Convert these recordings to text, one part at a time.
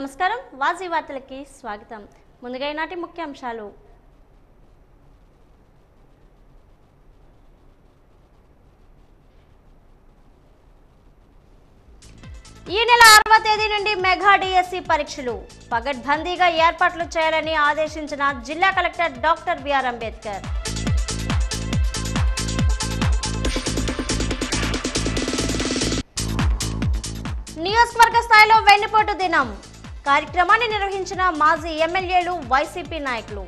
నమస్కారం వాజీ వార్తలకి స్వాగతం ముందుగా ఈనాటి ముఖ్యాంశాలు ఈ నెల 6వ తేదీ నుండి మెగా డిఎస్సి పరీక్షలు పగడ్బందీగా ఏర్పాట్లు చేయాలని ఆదేశించిన జిల్లా కలెక్టర్ డాక్టర్ బిఆర్ అంబేద్కర్ నియోజకవర్గ స్థాయిలో వెన్నుపోటు దినం కార్యక్రమాన్ని నిర్వహించిన మాజీ ఎమ్మెల్యేలు వైసీపీ నాయకులు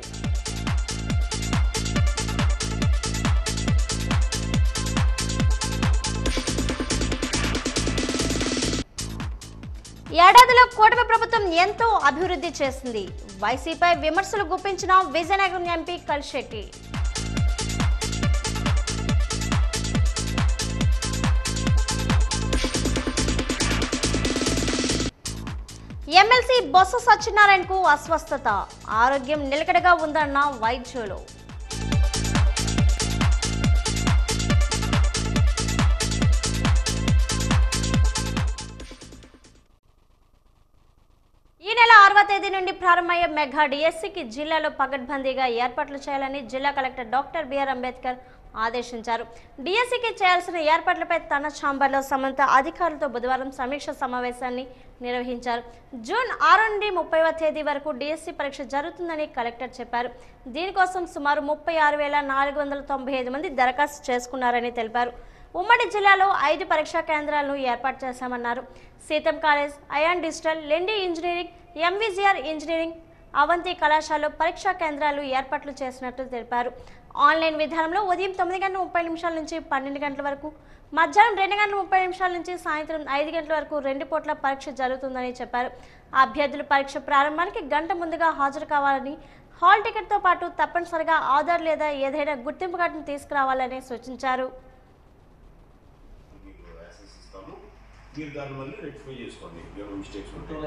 ఏడాదిలో కూటమి ప్రభుత్వం ఎంతో అభివృద్ధి చేసింది వైసీపీపై విమర్శలు గుప్పించిన విజయనగరం ఎంపీ కల్శెట్టి ఎమ్మెల్సీ బొత్స సత్యనారాయణకు అస్వస్థత ఆరోగ్యం నిలకడగా ఉందన్న వైద్యులు ఈ నెల 6వ తేదీ నుండి ప్రారంభమయ్యే మెగా డిఎస్సికి జిల్లాలో పగడ్బందీగా ఏర్పాట్లు చేయాలని జిల్లా కలెక్టర్ డాక్టర్ బిఆర్ అంబేద్కర్ ఆదేశించారు. డిఎస్సికి చేయాల్సిన ఏర్పాట్లపై తన ఛాంబర్లో సంబంధిత అధికారులతో బుధవారం సమీక్ష సమావేశాన్ని నిర్వహించారు. జూన్ 6 నుండి 30వ తేదీ వరకు డిఎస్సి పరీక్ష జరుగుతుందని కలెక్టర్ చెప్పారు. దీనికోసం సుమారు 36,495 మంది దరఖాస్తు చేసుకున్నారని తెలిపారు. ఉమ్మడి జిల్లాలో 5 పరీక్షా కేంద్రాలను ఏర్పాటు చేశామన్నారు. సీతం కాలేజ్, అయాన్ డిజిటల్, లెండి ఇంజనీరింగ్, ఎంవిజిఆర్ ఇంజనీరింగ్, అవంతి కళాశాలలో పరీక్షా కేంద్రాలు ఏర్పాట్లు చేసినట్లు తెలిపారు. ఆన్లైన్ విధానంలో ఉదయం 9:30 నుంచి 12 గంటల వరకు, మధ్యాహ్నం 2:30 నుంచి సాయంత్రం 5 గంటల వరకు 2 పూట్ల పరీక్ష జరుగుతుందని చెప్పారు. అభ్యర్థులు పరీక్ష ప్రారంభానికి గంట ముందుగా హాజరు కావాలని, హాల్ టికెట్తో పాటు తప్పనిసరిగా ఆధార్ లేదా ఏదైనా గుర్తింపు కార్డును తీసుకురావాలని సూచించారు. మీరు దాన్ని మళ్ళీ రెక్టిఫై చేసుకోండి. ఏమైనా మిస్టేక్స్ ఉంటాయి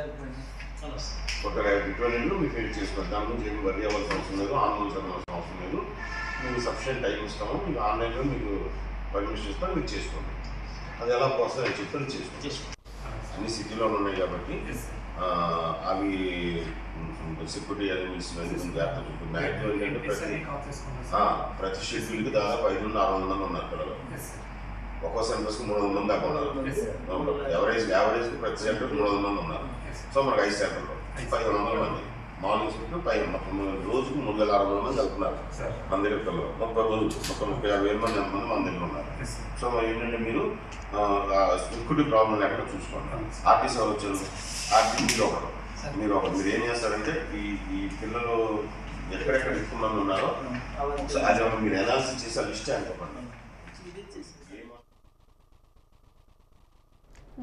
మీకు ఎడిట్ చేసుకోండి. దాని గురించి ఏమి వరి అవ్వాల్సిన అవసరం లేదు, ఆన్లైన్ చదవాల్సిన అవసరం లేదు. మీకు సఫిషియెంట్ టైం ఇస్తాము, మీకు ఆన్లైన్లో మీకు పర్మిషన్ ఇస్తాము, మీరు చేసుకోండి. అది ఎలా ప్రాసెస్ అని చెప్తే చేసుకోండి. అన్ని సిటీలో ఉన్నాయి కాబట్టి అవి సెక్యూరిటీ అరేంజ్మెంట్స్ జాగ్రత్త చూపి మ్యాక్సిమం ఏంటంటే ప్రతి షెడ్యూల్కి దాదాపు 500-600 మంది ఉన్నారు పిల్లలు. ఒక్కో సెంటర్స్కి 300 మంది దాకా ఉన్నారు. యావరేజ్ ప్రతి సెంటర్కి 300 మంది ఉన్నారు. సో మనకు 5 సెంటర్లో 500 మంది మార్నింగ్ షిఫ్ట్ రోజుకు 3,600 మంది వెళ్తున్నారు మన దగ్గర పిల్లలు. 30 రోజులు 35,000 మంది ఎంతమంది మన దగ్గర ఉన్నారు. సో మరి ఏంటంటే మీరు సెక్యూరిటీ ప్రాబ్లం లేకుండా చూసుకోండి. ఆర్టీసీ వాళ్ళు వచ్చారు, ఆర్టీసీ మీరు ఏం చేస్తారంటే ఈ పిల్లలు ఎక్కడెక్కడ ఎక్కువ మంది ఉన్నారో అది మీరు అనాలిసిస్ చేసి లిస్ట్ అనుకోండి.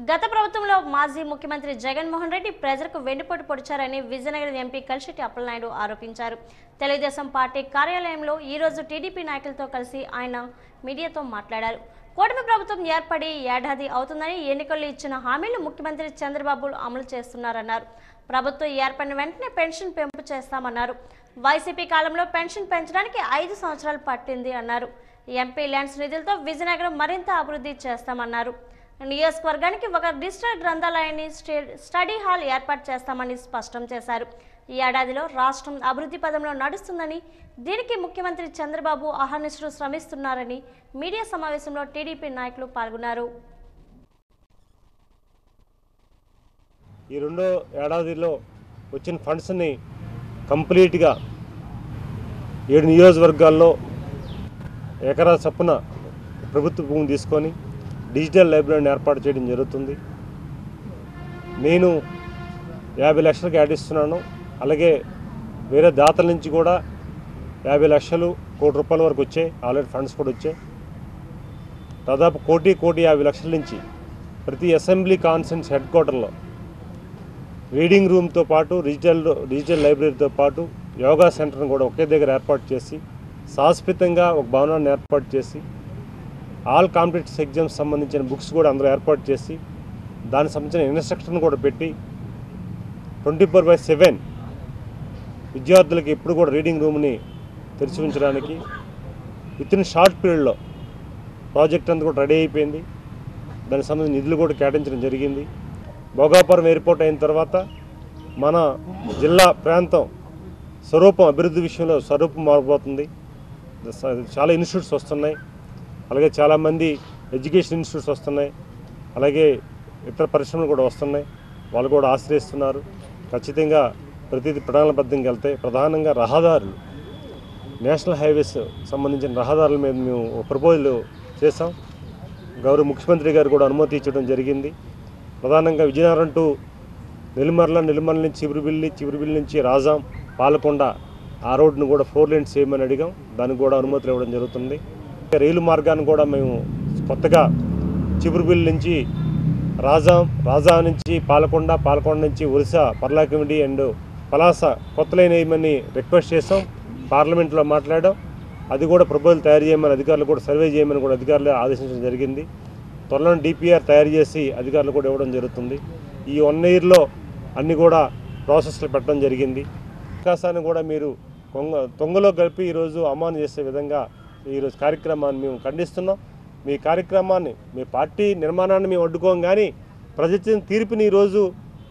గత ప్రభుత్వంలో మాజీ ముఖ్యమంత్రి జగన్మోహన్ రెడ్డి ప్రజలకు వెన్నుపోటు పొడిచారని విజయనగరం ఎంపీ కల్శెట్టి అప్పలనాయుడు ఆరోపించారు. తెలుగుదేశం పార్టీ కార్యాలయంలో ఈరోజు టీడీపీ నాయకులతో కలిసి ఆయన మీడియాతో మాట్లాడారు. కూటమి ప్రభుత్వం ఏర్పడి ఏడాది అవుతుందని ఎన్నికల్లో ఇచ్చిన హామీలు ముఖ్యమంత్రి చంద్రబాబు అమలు చేస్తున్నారన్నారు. ప్రభుత్వం ఏర్పడిన వెంటనే పెన్షన్ పెంపు చేస్తామన్నారు. వైసీపీ కాలంలో పెన్షన్ పెంచడానికి 5 సంవత్సరాలు పట్టింది అన్నారు. ఎంపీ ల్యాండ్స్ నిధులతో విజయనగరం మరింత అభివృద్ధి చేస్తామన్నారు. నియోజకవర్గానికి ఒక డిజిటల్ గ్రంథాలయాన్ని, స్టడీ హాల్ ఏర్పాటు చేస్తామని స్పష్టం చేశారు. ఈ ఏడాదిలో రాష్ట్రం అభివృద్ధి పదంలో నడుస్తుందని, దీనికి ముఖ్యమంత్రి చంద్రబాబు అహర్నిశలు శ్రమిస్తున్నారని మీడియా సమావేశంలో టీడీపీ నాయకులు పాల్గొన్నారు. ఈ 2వ ఏడాదిలో వచ్చిన ఫండ్స్ని కంప్లీట్గా 7 నియోజకవర్గాల్లో ఎకరా చొప్పున ప్రభుత్వ భూమి తీసుకొని డిజిటల్ లైబ్రరీని ఏర్పాటు చేయడం జరుగుతుంది. నేను 50 లక్షలకు యాడ్ ఇస్తున్నాను. అలాగే వేరే దాతల నుంచి కూడా 50 లక్షలు, ₹1 కోటి వరకు వచ్చాయి. ఆల్రెడీ ఫండ్స్ కూడా వచ్చాయి. దాదాపు 1,50 లక్షల నుంచి ప్రతి అసెంబ్లీ కాన్ఫరెన్స్ హెడ్ క్వార్టర్లో రీడింగ్ రూమ్తో పాటు డిజిటల్ లైబ్రరీతో పాటు యోగా సెంటర్ని కూడా ఒకే దగ్గర ఏర్పాటు చేసి, శాశ్వతంగా ఒక భవనాన్ని ఏర్పాటు చేసి, ఆల్ కాంపిటేటివ్ ఎగ్జామ్స్ సంబంధించిన బుక్స్ కూడా అందరూ ఏర్పాటు చేసి, దానికి సంబంధించిన ఇన్స్ట్రక్షన్ కూడా పెట్టి 24/7 విద్యార్థులకి ఎప్పుడు కూడా రీడింగ్ రూమ్ని తెరిచి ఉంచడానికి విత్ ఇన్ షార్ట్ పీరియడ్లో ప్రాజెక్ట్ అంతా కూడా రెడీ అయిపోయింది. దానికి సంబంధించిన నిధులు కూడా కేటాయించడం జరిగింది. భోగాపురం ఎయిర్పోర్ట్ అయిన తర్వాత మన జిల్లా ప్రాంతం స్వరూపం అభివృద్ధి విషయంలో స్వరూపం మారిపోతుంది. చాలా ఇన్స్టిట్యూట్స్ వస్తున్నాయి, అలాగే చాలామంది ఎడ్యుకేషన్ ఇన్స్టిట్యూట్స్ వస్తున్నాయి, అలాగే ఇతర పరిశ్రమలు కూడా వస్తున్నాయి. వాళ్ళు కూడా ఆశ్రయిస్తున్నారు. ఖచ్చితంగా ప్రతిదీ ప్రణాళికబద్ధంగా వెళ్తాయి. ప్రధానంగా రహదారులు, నేషనల్ హైవేస్ సంబంధించిన రహదారుల మీద మేము ప్రపోజల్ చేసాం. గౌరవ ముఖ్యమంత్రి గారు కూడా అనుమతి ఇచ్చడం జరిగింది. ప్రధానంగా విజయనగరం టు నెల్లిమర్ల, నెల్లిమర్ల నుంచి చిగురుబిల్లి నుంచి రాజాం, పాలకొండ ఆ రోడ్డును కూడా 4 lanes చేయమని అడిగాం. దానికి కూడా అనుమతులు ఇవ్వడం జరుగుతుంది. రైలు మార్గాన్ని కూడా మేము కొత్తగా చిగురుబిల్లి నుంచి రాజాం నుంచి పాలకొండ నుంచి ఒరిస్సా పర్లాకిమిడి అండ్ పలాస కొత్త లైన్ వేయమని రిక్వెస్ట్ చేసాం. పార్లమెంట్లో మాట్లాడాం. అది కూడా ప్రపోజల్ తయారు చేయమని అధికారులు కూడా సర్వే చేయమని కూడా అధికారులు ఆదేశించడం జరిగింది. త్వరలో DPR తయారు చేసి అధికారులు కూడా ఇవ్వడం జరుగుతుంది. ఈ 1 yearలో అన్నీ కూడా ప్రాసెస్లో పెట్టడం జరిగింది. అవకాశాన్ని కూడా మీరు తొంగలో కలిపి ఈరోజు అమలు చేసే విధంగా ఈరోజు కార్యక్రమాన్ని మేము ఖండిస్తున్నాం. మీ కార్యక్రమాన్ని, మీ పార్టీ నిర్మాణాన్ని మేము అడ్డుకోం, కానీ ప్రజల తీర్పుని ఈరోజు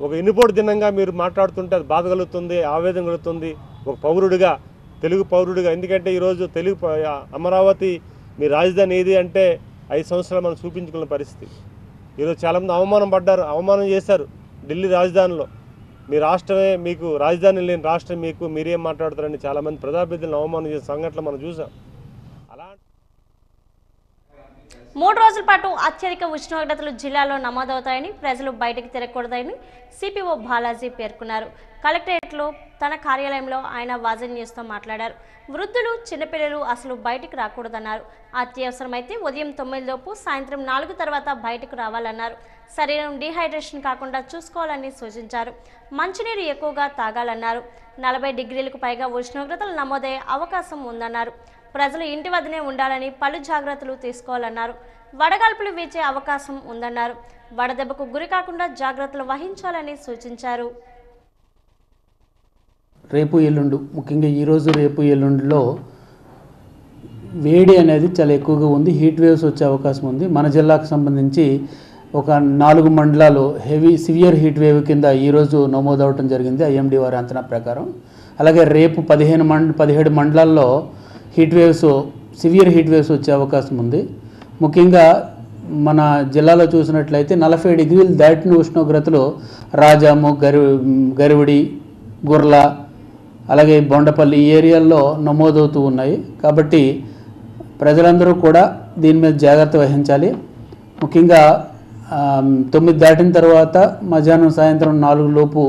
ఒక ఎన్నిపోటు దినంగా మీరు మాట్లాడుతుంటే అది బాధ కలుగుతుంది, ఆవేదన కలుగుతుంది. ఒక పౌరుడిగా, తెలుగు పౌరుడిగా, ఎందుకంటే ఈరోజు అమరావతి మీ రాజధాని ఏది అంటే 5 సంవత్సరాలు మనం చూపించుకున్న పరిస్థితి. ఈరోజు చాలామంది అవమానం చేశారు ఢిల్లీ రాజధానిలో. మీ రాష్ట్రమే మీకు రాజధాని లేని రాష్ట్రం మీకు, మీరేం మాట్లాడతారని చాలామంది ప్రజాప్రతినిధులను అవమానం చేసే సంఘటనలు మనం చూసాం. అలా 3 రోజుల పాటు అత్యధిక ఉష్ణోగ్రతలు జిల్లాలో నమోదవుతాయని, ప్రజలు బయటకు తిరగకూడదని సిపిఓ బాలాజీ పేర్కొన్నారు. కలెక్టరేట్లో తన కార్యాలయంలో ఆయన వాజన్ న్యూస్తో మాట్లాడారు. వృద్ధులు, చిన్నపిల్లలు అసలు బయటకు రాకూడదన్నారు. అత్యవసరమైతే ఉదయం 9 లోపు, సాయంత్రం 4 తర్వాత బయటకు రావాలన్నారు. శరీరం డీహైడ్రేషన్ కాకుండా చూసుకోవాలని సూచించారు. మంచినీరు ఎక్కువగా తాగాలన్నారు. 40 డిగ్రీలకు పైగా ఉష్ణోగ్రతలు నమోదయ్యే అవకాశం ఉందన్నారు. ప్రజలు ఇంటి వద్దనే ఉండాలని, పలు జాగ్రత్తలు తీసుకోవాలన్నారు. వడగాల్పులు వీచే అవకాశం ఉందన్నారు. వడదెబ్బకు గురి కాకుండా జాగ్రత్తలు వహించాలని సూచించారు. రేపు ఎల్లుండు, ముఖ్యంగా ఈరోజు రేపు ఎల్లుండిలో వేడి అనేది చాలా ఎక్కువగా ఉంది. హీట్ వేవ్స్ వచ్చే అవకాశం ఉంది. మన జిల్లాకు సంబంధించి ఒక 4 మండలాలు సివియర్ హీట్ వేవ్ కింద ఈరోజు నమోదవటం జరిగింది IMD వారి అంచనా ప్రకారం. అలాగే రేపు 17 మండలాల్లో సివియర్ హీట్ వేవ్స్ వచ్చే అవకాశం ఉంది. ముఖ్యంగా మన జిల్లాలో చూసినట్లయితే 40 డిగ్రీలు దాటిన ఉష్ణోగ్రతలు రాజాము, గరివిడి, గుర్ల, అలాగే బొండపల్లి ఈ ఏరియాల్లో నమోదవుతూ ఉన్నాయి. కాబట్టి ప్రజలందరూ కూడా దీని మీద జాగ్రత్త వహించాలి. ముఖ్యంగా 9 దాటిన తర్వాత మధ్యాహ్నం, సాయంత్రం 4 లోపు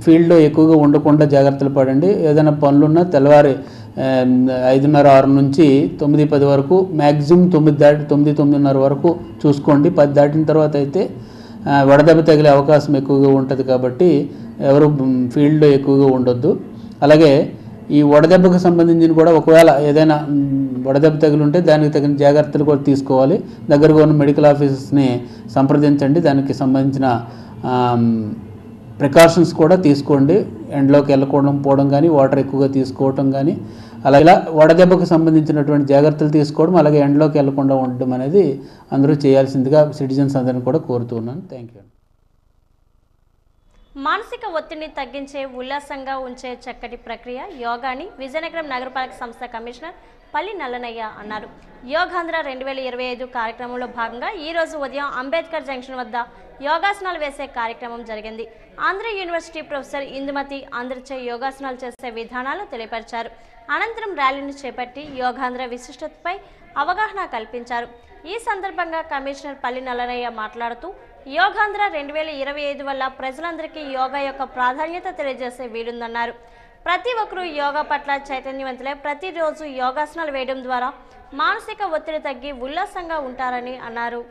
ఫీల్డ్లో ఎక్కువగా ఉండకుండా జాగ్రత్తలు పడండి. ఏదైనా పనులున్నా తెల్లవారి 5:30, 6 నుంచి 9, 10 వరకు, మ్యాక్సిమం 9 దాటి 9, 9:30 వరకు చూసుకోండి. 10 దాటిన తర్వాత అయితే వడదెబ్బ తగిలే అవకాశం ఎక్కువగా ఉంటుంది. కాబట్టి ఎవరు ఫీల్డ్లో ఎక్కువగా ఉండొద్దు. అలాగే ఈ వడదెబ్బకు సంబంధించిన కూడా ఒకవేళ ఏదైనా వడదెబ్బ తగిలి ఉంటే దానికి తగిన జాగ్రత్తలు కూడా తీసుకోవాలి. దగ్గరగా ఉన్న మెడికల్ ఆఫీసర్స్ని సంప్రదించండి. దానికి సంబంధించిన ప్రికాషన్స్ కూడా తీసుకోండి. ఎండలోకి వెళ్ళకపోవడం కానీ, వాటర్ ఎక్కువగా తీసుకోవటం కానీ, అలాగే వడదెబ్బకు సంబంధించినటువంటి జాగ్రత్తలు తీసుకోవడం, అలాగే ఎండలోకి వెళ్ళకుండా ఉండడం అనేది అందరూ చేయాల్సిందిగా సిటిజన్స్ అందరిని కూడా కోరుతున్నాను. Thank you. మానసిక ఒత్తిడిని తగ్గించే, ఉల్లాసంగా ఉంచే చక్కటి ప్రక్రియ యోగాని విజయనగరం నగరపాలక సంస్థ కమిషనర్ పల్లి నల్లనయ్య అన్నారు. యోగాంధ్ర 2025 కార్యక్రమంలో భాగంగా ఈరోజు ఉదయం అంబేద్కర్ జంక్షన్ వద్ద యోగాసనాలు వేసే కార్యక్రమం జరిగింది. ఆంధ్ర యూనివర్సిటీ ప్రొఫెసర్ ఇందుమతి అందరిచే యోగాసనాలు చేసే విధానాలు తెలియపరిచారు. అనంతరం ర్యాలీని చేపట్టి యోగాంధ్ర విశిష్టతపై అవగాహన కల్పించారు. ఈ సందర్భంగా కమిషనర్ పల్లి నల్లనయ్య మాట్లాడుతూ యోగాంధ్ర 2025 వల్ల ప్రజలందరికీ యోగా యొక్క ప్రాధాన్యత తెలియజేసే వీలుందన్నారు. ప్రతి ఒక్కరూ యోగా పట్ల చైతన్యవంతులై ప్రతిరోజు యోగాసనాలు వేయడం ద్వారా మానసిక ఒత్తిడి తగ్గి ఉల్లాసంగా ఉంటారని అన్నారు.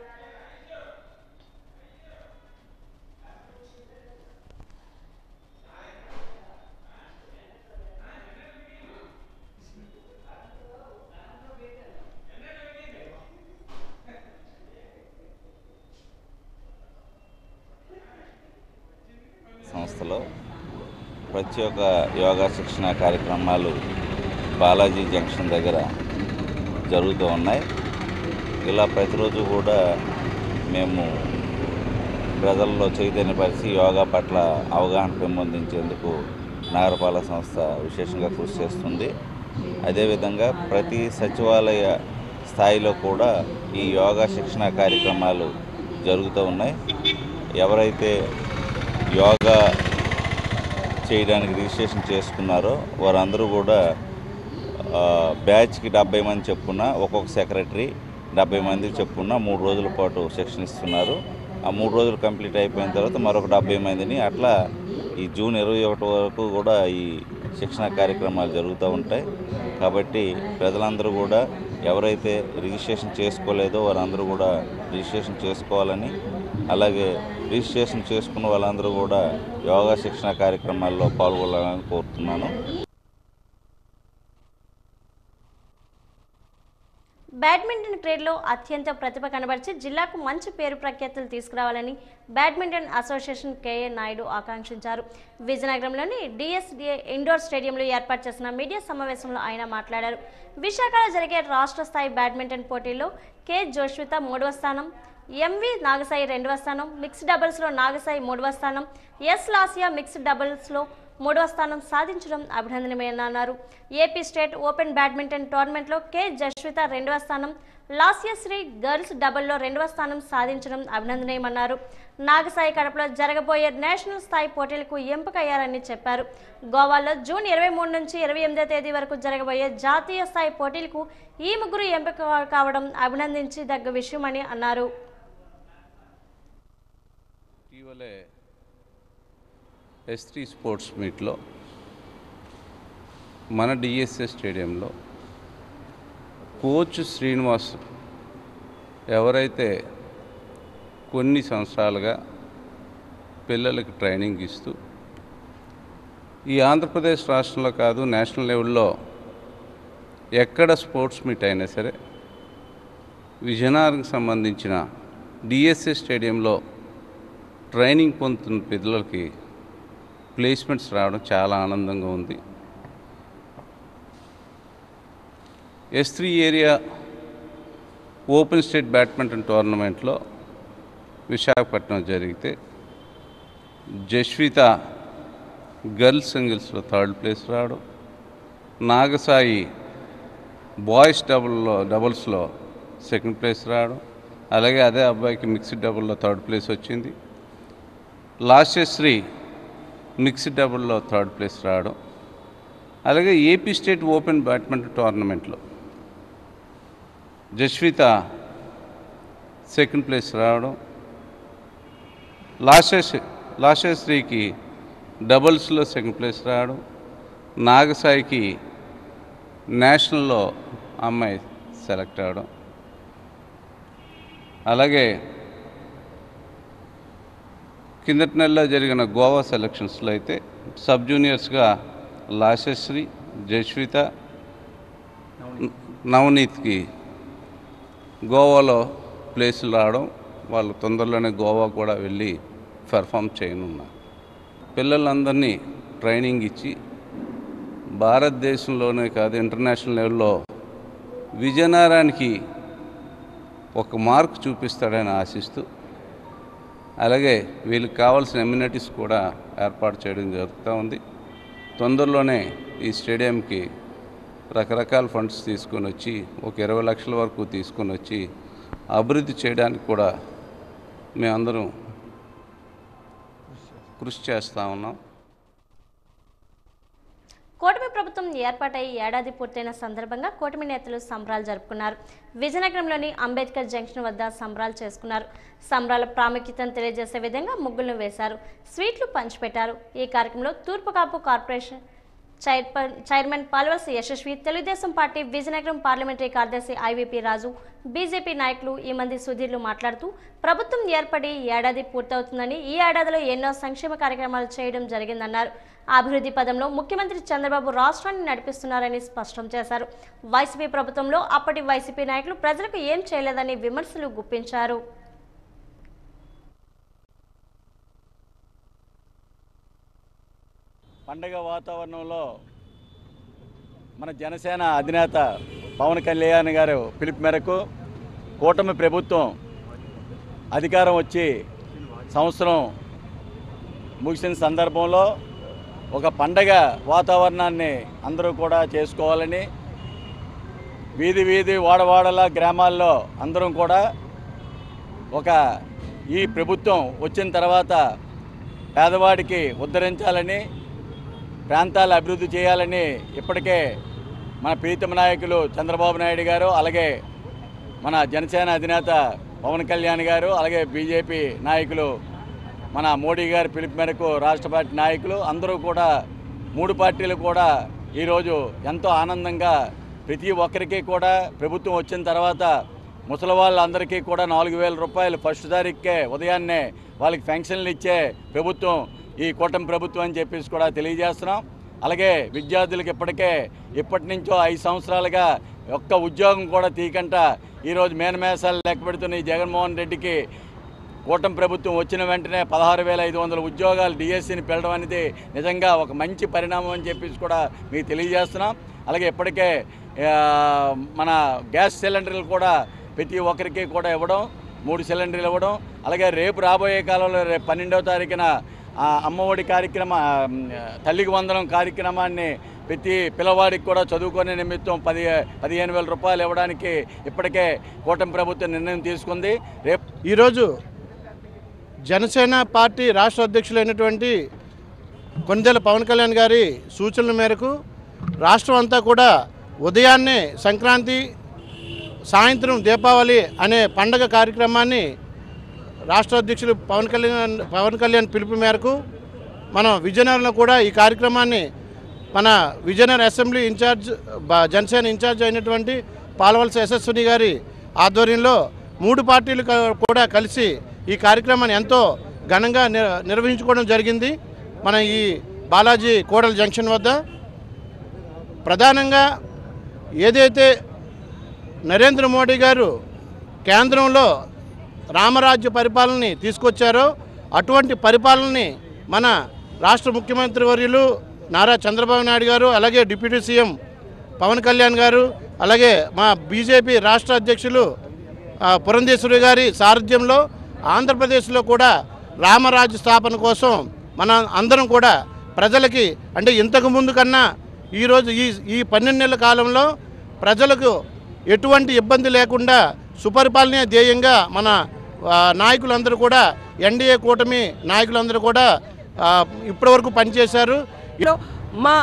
సంస్థలో ప్రత్యేక యోగా శిక్షణ కార్యక్రమాలు బాలాజీ జంక్షన్ దగ్గర జరుగుతూ ఉన్నాయి. ఇలా ప్రతిరోజు కూడా మేము ప్రజల్లో చైతన్యపరిచి యోగా పట్ల అవగాహన పెంపొందించేందుకు నగరపాలక సంస్థ విశేషంగా కృషి చేస్తుంది. అదేవిధంగా ప్రతి సచివాలయ స్థాయిలో కూడా ఈ యోగా శిక్షణ కార్యక్రమాలు జరుగుతూ ఉన్నాయి. ఎవరైతే యోగా చేయడానికి రిజిస్ట్రేషన్ చేసుకున్నారో వారందరూ కూడా బ్యాచ్కి 70 మంది చెప్పున ఒక్కొక్క సెక్రటరీ 70 మందికి చెప్పున 3 రోజుల పాటు శిక్షణ ఇస్తున్నారు. ఆ 3 రోజులు కంప్లీట్ అయిపోయిన తర్వాత మరొక 70 మందిని అట్లా ఈ జూన్ 21 వరకు కూడా ఈ శిక్షణ కార్యక్రమాలు జరుగుతూ ఉంటాయి. కాబట్టి ప్రజలందరూ కూడా ఎవరైతే రిజిస్ట్రేషన్ చేసుకోలేదో వారందరూ కూడా రిజిస్ట్రేషన్ చేసుకోవాలని, అలాగే రిజిస్ట్రేషన్ చేసుకున్న వాళ్ళందరూ కూడా యోగా శిక్షణ కార్యక్రమాల్లో పాల్గొనాలని కోరుతున్నాను. బ్యాడ్మింటన్ క్రీడలో అత్యంత ప్రతిభ కనబరిచి జిల్లాకు మంచి పేరు ప్రఖ్యాతులు తీసుకురావాలని బ్యాడ్మింటన్ అసోసియేషన్ కేఏ నాయుడు ఆకాంక్షించారు. విజయనగరంలోని డిఎస్డిఏ ఇండోర్ స్టేడియంలో ఏర్పాటు చేసిన మీడియా సమావేశంలో ఆయన మాట్లాడారు. విశాఖలో జరిగే రాష్ట్ర స్థాయి బ్యాడ్మింటన్ పోటీల్లో కె జోష్విత 3వ స్థానం, ఎంవి నాగసాయి 2వ స్థానం, మిక్స్డ్ డబుల్స్లో నాగసాయి 3వ స్థానం, ఎస్ లాసియా మిక్స్డ్ డబుల్స్లో 3వ స్థానం సాధించడం అభినందనీయమన్నారు. ఏపీ స్టేట్ ఓపెన్ బ్యాడ్మింటన్ టోర్నమెంట్లో కె జస్విత 2వ స్థానం, లాస్యశ్రీ గర్ల్స్ డబుల్లో 2వ స్థానం సాధించడం అభినందనీయమన్నారు. నాగసాయి కడపలో జరగబోయే నేషనల్ స్థాయి పోటీలకు ఎంపికయ్యారని చెప్పారు. గోవాలో జూన్ 23 నుంచి 28వ తేదీ వరకు జరగబోయే జాతీయ స్థాయి పోటీలకు ఈ ముగ్గురు ఎంపిక కావడం అభినందించదగ్గ విషయమని అన్నారు. S3 స్పోర్ట్స్ మీట్లో మన డిఎస్ఎస్ స్టేడియంలో కోచ్ శ్రీనివాస్ ఎవరైతే కొన్ని సంవత్సరాలుగా పిల్లలకి ట్రైనింగ్ ఇస్తూ ఈ ఆంధ్రప్రదేశ్ రాష్ట్రంలో కాదు నేషనల్ లెవెల్లో ఎక్కడ స్పోర్ట్స్ మీట్ అయినా సరే విజయనగరంకి సంబంధించిన డిఎస్ఎస్ స్టేడియంలో ట్రైనింగ్ పొందుతున్న పిల్లలకి ప్లేస్మెంట్స్ రావడం చాలా ఆనందంగా ఉంది. S3 area open state badminton టోర్నమెంట్లో విశాఖపట్నం జరిగితే జస్విత గర్ల్స్ సింగిల్స్లో 3rd ప్లేస్ రావడం, నాగసాయి బాయ్స్ డబుల్స్లో 2nd ప్లేస్ రావడం, అలాగే అదే అబ్బాయికి మిక్స్డ్ డబుల్లో 3rd ప్లేస్ వచ్చింది. లాస్యశ్రీ మిక్స్డ్ డబుల్లో 3rd ప్లేస్ రావడం, అలాగే ఏపీ స్టేట్ ఓపెన్ బ్యాడ్మింటన్ టోర్నమెంట్లో జస్విత 2nd ప్లేస్ రావడం, లాస్యశ్రీకి డబుల్స్లో 2nd ప్లేస్ రావడం, నాగసాయికి నేషనల్లో అమ్మాయి సెలెక్ట్ అవ్వడం, అలాగే కిందటి నెలలో జరిగిన గోవా సెలక్షన్స్లో అయితే సబ్ జూనియర్స్గా లాస్యశ్రీ, జస్విత, నవనీత్కి గోవాలో ప్లేసులు రావడం, వాళ్ళు తొందరలోనే గోవా కూడా వెళ్ళి పెర్ఫామ్ చేయనున్నారు. పిల్లలందరినీ ట్రైనింగ్ ఇచ్చి భారతదేశంలోనే కాదు ఇంటర్నేషనల్ లెవెల్లో విజయనగరానికి ఒక మార్క్ చూపిస్తాడని ఆశిస్తూ, అలాగే వీళ్ళకి కావాల్సిన ఎమ్యూనిటీస్ కూడా ఏర్పాటు చేయడం జరుగుతూ ఉంది. తొందరలోనే ఈ స్టేడియంకి రకరకాల ఫండ్స్ తీసుకొని వచ్చి ఒక 20 లక్షల వరకు తీసుకొని వచ్చి అభివృద్ధి చేయడానికి కూడా మేమందరం కృషి చేస్తూ ఉన్నాం. కూటమి ప్రభుత్వం ఏర్పాటై ఏడాది పూర్తయిన సందర్భంగా కూటమి నేతలు సంబరాలు జరుపుకున్నారు. విజయనగరంలోని అంబేద్కర్ జంక్షన్ వద్ద సంబరాలు చేసుకున్నారు. సంబరాల ప్రాముఖ్యతను తెలియజేసే విధంగా ముగ్గులను వేశారు, స్వీట్లు పంచిపెట్టారు. ఈ కార్యక్రమంలో తూర్పుకాపు కార్పొరేషన్ చైర్మన్ పాల్వల్స్ యశస్వి, తెలుగుదేశం పార్టీ విజయనగరం పార్లమెంటరీ కార్యదర్శి ఐవీపీ రాజు, బీజేపీ నాయకులు ఈ మంది సుధీర్లు మాట్లాడుతూ ప్రభుత్వం ఏర్పడి ఏడాది పూర్తవుతుందని, ఈ ఏడాదిలో ఎన్నో సంక్షేమ కార్యక్రమాలు చేయడం జరిగిందన్నారు. అభివృద్ధి పదంలో ముఖ్యమంత్రి చంద్రబాబు రాష్ట్రాన్ని నడిపిస్తున్నారని స్పష్టం చేశారు. వైసీపీ ప్రభుత్వంలో అప్పటి వైసీపీ నాయకులు ప్రజలకు ఏం చేయలేదని విమర్శలు గుప్పించారు. పండగ వాతావరణంలో మన జనసేన అధినేత పవన్ కళ్యాణ్ గారు పిలుపు మేరకు కూటమి ప్రభుత్వం అధికారం వచ్చి సంవత్సరం ముగిసిన సందర్భంలో ఒక పండగ వాతావరణాన్ని అందరూ కూడా చేసుకోవాలని వీధి వీధి వాడవాడల గ్రామాల్లో అందరం కూడా ఈ ప్రభుత్వం వచ్చిన తర్వాత పేదవాడికి ఉద్ధరించాలని ప్రాంతాల అభివృద్ధి చేయాలని ఇప్పటికే మన ప్రీతమ నాయకులు చంద్రబాబు నాయుడు గారు, అలాగే మన జనసేన అధినేత పవన్ కళ్యాణ్ గారు, అలాగే బీజేపీ నాయకులు మన మోడీ గారి పిలుపు మేరకు రాష్ట్ర పార్టీ నాయకులు అందరూ కూడా 3 పార్టీలు కూడా ఈరోజు ఎంతో ఆనందంగా ప్రతి ఒక్కరికి కూడా ప్రభుత్వం వచ్చిన తర్వాత ముసలి వాళ్ళందరికీ కూడా 4,000 రూపాయలు ఫస్ట్ తారీఖుకే ఉదయాన్నే వాళ్ళకి పెన్షన్లు ఇచ్చే ప్రభుత్వం ఈ కూటమి ప్రభుత్వం అని చెప్పేసి కూడా తెలియజేస్తున్నాం. అలాగే విద్యార్థులకు ఇప్పటి నుంచో 5 సంవత్సరాలుగా ఒక్క ఉద్యోగం కూడా తీయకుండా ఈరోజు మేనమేసాలు లెక్క పెడుతున్న ఈ జగన్మోహన్ రెడ్డికి కూటమి ప్రభుత్వం వచ్చిన వెంటనే 16,500 ఉద్యోగాలు డిఎస్సిని పెరగడం అనేది నిజంగా ఒక మంచి పరిణామం అని చెప్పేసి కూడా మీకు తెలియజేస్తున్నాం. అలాగే ఇప్పటికే మన గ్యాస్ సిలిండర్లు కూడా ప్రతి ఒక్కరికి కూడా ఇవ్వడం, 3 సిలిండర్లు ఇవ్వడం, అలాగే రేపు రాబోయే కాలంలో రేపు 12వ తారీఖున అమ్మఒడి తల్లికి వందనం కార్యక్రమాన్ని ప్రతి పిల్లవాడికి కూడా చదువుకునే నిమిత్తం 15,000 రూపాయలు ఇవ్వడానికి ఇప్పటికే కూటమి ప్రభుత్వం నిర్ణయం తీసుకుంది. ఈరోజు జనసేన పార్టీ రాష్ట్ర అధ్యక్షులైనటువంటి కొణిదెల పవన్ కళ్యాణ్ గారి సూచనల మేరకు రాష్ట్రం అంతా కూడా ఉదయాన్నే సంక్రాంతి, సాయంత్రం దీపావళి అనే పండగ కార్యక్రమాన్ని రాష్ట్ర అధ్యక్షులు పవన్ కళ్యాణ్ పిలుపు మేరకు మనం విజయనగరంలో కూడా ఈ కార్యక్రమాన్ని మన Vizianagaram assembly incharge Janasena incharge అయినటువంటి పాలవలస యశస్విని గారి ఆధ్వర్యంలో 3 పార్టీలు కూడా కలిసి ఈ కార్యక్రమాన్ని ఎంతో ఘనంగా నిర్వహించుకోవడం జరిగింది. మన ఈ బాలాజీ కోడల జంక్షన్ వద్ద ప్రధానంగా ఏదైతే నరేంద్ర మోడీ గారు కేంద్రంలో రామరాజ్య పరిపాలనని తీసుకొచ్చారో అటువంటి పరిపాలనని మన రాష్ట్ర ముఖ్యమంత్రి వర్యులు నారా చంద్రబాబు నాయుడు గారు, అలాగే డిప్యూటీ సీఎం పవన్ కళ్యాణ్ గారు, అలాగే మా బీజేపీ రాష్ట్ర అధ్యక్షులు పురంధేశ్వరి గారి సారథ్యంలో ఆంధ్రప్రదేశ్లో కూడా రామరాజ్య స్థాపన కోసం మన అందరం కూడా ప్రజలకి అంటే ఇంతకు ముందు కన్నా ఈరోజు ఈ 12 నెలల కాలంలో ప్రజలకు ఎటువంటి ఇబ్బంది లేకుండా సుపరిపాలనే ధ్యేయంగా మన నాయకులందరూ కూడా ఎన్డీఏ కూటమి నాయకులందరూ కూడా ఇప్పటివరకు పనిచేశారు. మా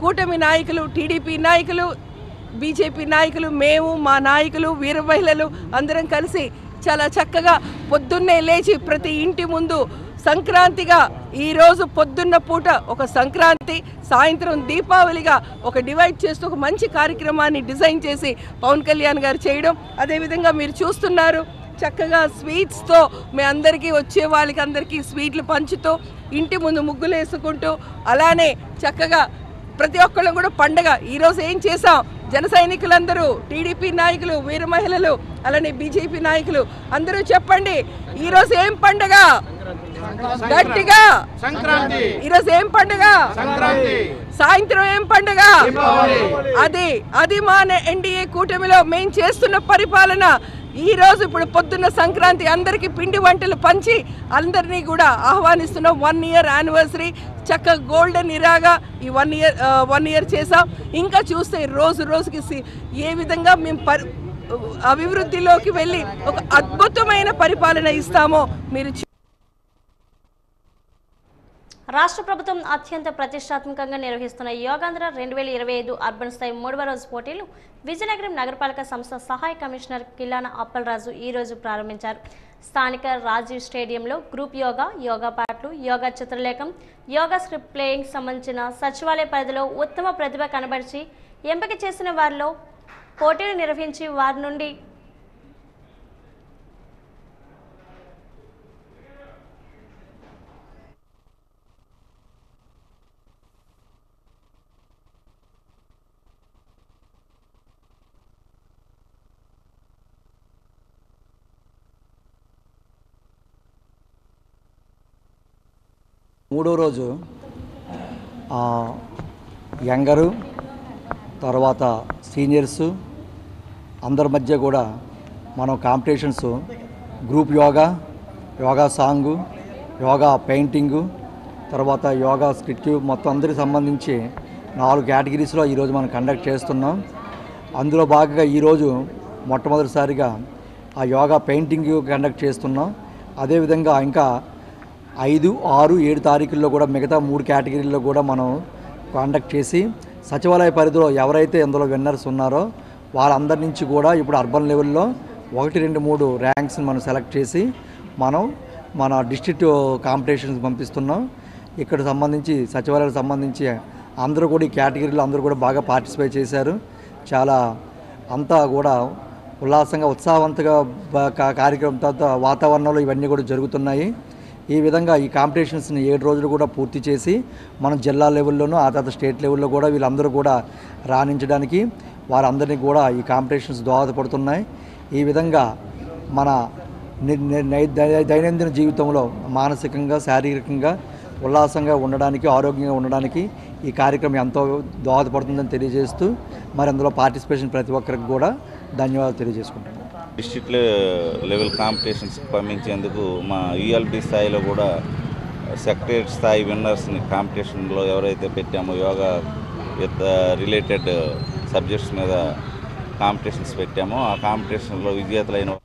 కూటమి నాయకులు, టీడీపీ నాయకులు, బీజేపీ నాయకులు, మేము మా నాయకులు, వీర మహిళలు అందరం కలిసి చాలా చక్కగా పొద్దున్నే లేచి ప్రతి ఇంటి ముందు సంక్రాంతిగా ఈరోజు పొద్దున్న పూట ఒక సంక్రాంతి, సాయంత్రం దీపావళిగా ఒక డివైడ్ చేస్తూ ఒక మంచి కార్యక్రమాన్ని డిజైన్ చేసి పవన్ కళ్యాణ్ గారు చేయడం, అదేవిధంగా మీరు చూస్తున్నారు చక్కగా స్వీట్స్తో మీ అందరికీ వచ్చే వాళ్ళకి అందరికీ స్వీట్లు పంచుతూ ఇంటి ముందు ముగ్గులు వేసుకుంటూ అలానే చక్కగా ప్రతి ఒక్కళ్ళు కూడా పండగ ఈరోజు ఏం చేసాం, జన సైనికులందరూ, టీడీపీ నాయకులు, వీర మహిళలు, అలానే బీజేపీ నాయకులు అందరూ చెప్పండి ఈరోజు ఏం పండగ? గట్టిగా సంక్రాంతి. ఈరోజు ఏం పండుగ? సంక్రాంతి. సాయంత్రం ఏం పండుగ? అది మా ఎన్డీఏ కూటమిలో మేము చేస్తున్న పరిపాలన. ఈ రోజు ఇప్పుడు పొద్దున్న సంక్రాంతి అందరికీ పిండి వంటలు పంచి అందరినీ కూడా ఆహ్వానిస్తున్నాం. 1 year యానివర్సరీ చక్కగా గోల్డెన్ ఇరాగా ఈ 1 year చేసాం. ఇంకా చూస్తే రోజు రోజుకి ఏ విధంగా మేము అభివృద్ధిలోకి వెళ్ళి ఒక అద్భుతమైన పరిపాలన ఇస్తామో మీరు. రాష్ట్ర ప్రభుత్వం అత్యంత ప్రతిష్టాత్మకంగా నిర్వహిస్తున్న యోగాంధ్ర 2025 అర్బన్ స్థాయి 3వ రోజు పోటీలు విజయనగరం నగరపాలక సంస్థ సహాయ కమిషనర్ కిల్లాన అప్పలరాజు ఈ రోజు ప్రారంభించారు. స్థానిక రాజీవ్ స్టేడియంలో గ్రూప్ యోగా పాటలు, యోగా చిత్రలేఖం, యోగా స్క్రిప్ట్ ప్లేయింగ్ సంబంధించిన సచివాలయ పరిధిలో ఉత్తమ ప్రతిభ కనబరిచి ఎంపిక చేసిన వారిలో పోటీలు నిర్వహించి వారి నుండి మూడో రోజు యంగరు, తర్వాత సీనియర్సు అందరి మధ్య కూడా మనం competitions, group yoga song, yoga painting, తర్వాత యోగా స్కిట్ మొత్తం అందరికి సంబంధించి 4 కేటగిరీస్లో ఈరోజు మనం కండక్ట్ చేస్తున్నాం. అందులో భాగంగా ఈరోజు మొట్టమొదటిసారిగా ఆ యోగా పెయింటింగ్ కండక్ట్ చేస్తున్నాం. అదేవిధంగా ఇంకా 5, 6, 7 తారీఖుల్లో కూడా మిగతా 3 కేటగిరీల్లో కూడా మనం కండక్ట్ చేసి సచివాలయ పరిధిలో ఎవరైతే ఇందులో విన్నర్స్ ఉన్నారో వాళ్ళందరి నుంచి కూడా ఇప్పుడు అర్బన్ లెవెల్లో 1, 2, 3 ర్యాంక్స్ని మనం సెలెక్ట్ చేసి మనం మన డిస్ట్రిక్ట్ కాంపిటీషన్స్ పంపిస్తున్నాం. ఇక్కడ సంబంధించి సచివాలయాలకు సంబంధించి అందరూ కూడా ఈ కేటగిరీలో అందరూ కూడా బాగా పార్టిసిపేట్ చేశారు. చాలా అంతా కూడా ఉల్లాసంగా ఉత్సాహవంతంగా కార్యక్రమంతో వాతావరణంలో ఇవన్నీ కూడా జరుగుతున్నాయి. ఈ విధంగా ఈ కాంపిటీషన్స్ని 7 రోజులు కూడా పూర్తి చేసి మనం జిల్లా లెవెల్లోనూ ఆ తర్వాత స్టేట్ లెవెల్లో కూడా వీళ్ళందరూ కూడా రాణించడానికి వారందరినీ కూడా ఈ కాంపిటీషన్స్ దోహదపడుతున్నాయి. ఈ విధంగా మన దైనందిన జీవితంలో మానసికంగా శారీరకంగా ఉల్లాసంగా ఉండడానికి ఆరోగ్యంగా ఉండడానికి ఈ కార్యక్రమం ఎంతో దోహదపడుతుందని తెలియజేస్తూ మరి అందులో పార్టిసిపేషన్ ప్రతి ఒక్కరికి కూడా ధన్యవాదాలు తెలియజేసుకుంటున్నాను. డిస్ట్రిక్ట్ లెవెల్ కాంపిటీషన్స్కి పంపించేందుకు మా యూఎల్బీ స్థాయిలో కూడా సెక్రటరియట్ స్థాయి విన్నర్స్ని కాంపిటీషన్లో ఎవరైతే పెట్టామో యోగా విత్ రిలేటెడ్ సబ్జెక్ట్స్ మీద కాంపిటీషన్స్ పెట్టామో ఆ కాంపిటీషన్లో విజేతలైన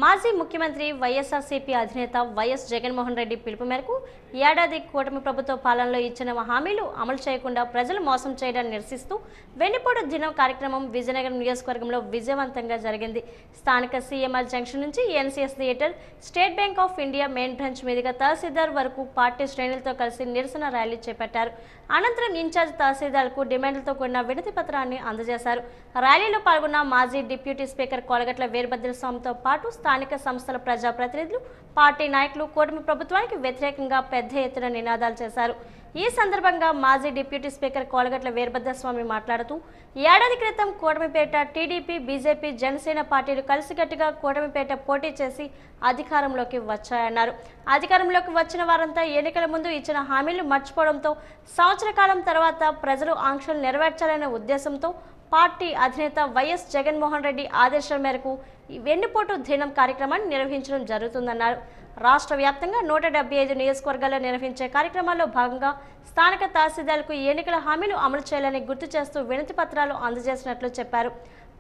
మాజీ ముఖ్యమంత్రి వైఎస్ఆర్సీపీ అధినేత వైఎస్ జగన్మోహన్ రెడ్డి పిలుపు మేరకు ఏడాది కూటమి ప్రభుత్వ పాలనలో ఇచ్చిన హామీలు అమలు చేయకుండా ప్రజలు మోసం చేయడాన్ని నిరసిస్తూ వెన్నుపోటు దినం కార్యక్రమం విజయనగరం నియోజకవర్గంలో విజయవంతంగా జరిగింది. స్థానిక సీఎంఆర్ జంక్షన్ నుంచి NCS theatre, state bank of India main branch మీదుగా తహసీల్దార్ వరకు పార్టీ శ్రేణులతో కలిసి నిరసన ర్యాలీ చేపట్టారు. అనంతరం ఇన్ఛార్జ్ తహసీల్దార్కు డిమాండ్లతో కూడిన వినతి పత్రాన్ని అందజేశారు. ర్యాలీలో పాల్గొన్న మాజీ డిప్యూటీ స్పీకర్ కోలగట్ల వీరభద్రస్వామితో పాటు స్థానిక సంస్థల ప్రజాప్రతినిధులు, పార్టీ నాయకులు కూటమి ప్రభుత్వానికి వ్యతిరేకంగా పెద్ద ఎత్తున నినాదాలు చేశారు. ఈ సందర్భంగా మాజీ డిప్యూటీ స్పీకర్ కోలగట్ల వీరభద్రస్వామి మాట్లాడుతూ ఏడాది క్రితం కూటమిపేట టీడీపీ, బీజేపీ, జనసేన పార్టీలు కలిసికట్టుగా కూటమిపేట పోటీ చేసి అధికారంలోకి వచ్చాయన్నారు. అధికారంలోకి వచ్చిన వారంతా ఎన్నికల ముందు ఇచ్చిన హామీలు మర్చిపోవడంతో సంవత్సర కాలం తర్వాత ప్రజలు ఆంక్షలు నెరవేర్చాలనే ఉద్దేశంతో పార్టీ అధినేత వైఎస్ జగన్మోహన్ రెడ్డి ఆదేశాల మేరకు వెన్నుపోటు దినం కార్యక్రమాన్ని నిర్వహించడం జరుగుతుందన్నారు. రాష్ట్ర వ్యాప్తంగా 175 నియోజకవర్గాల్లో నిర్వహించే కార్యక్రమాల్లో భాగంగా స్థానిక తహసీల్దార్లకు ఎన్నికల హామీలు అమలు చేయాలని గుర్తు చేస్తూ వినతి పత్రాలు అందజేసినట్లు చెప్పారు.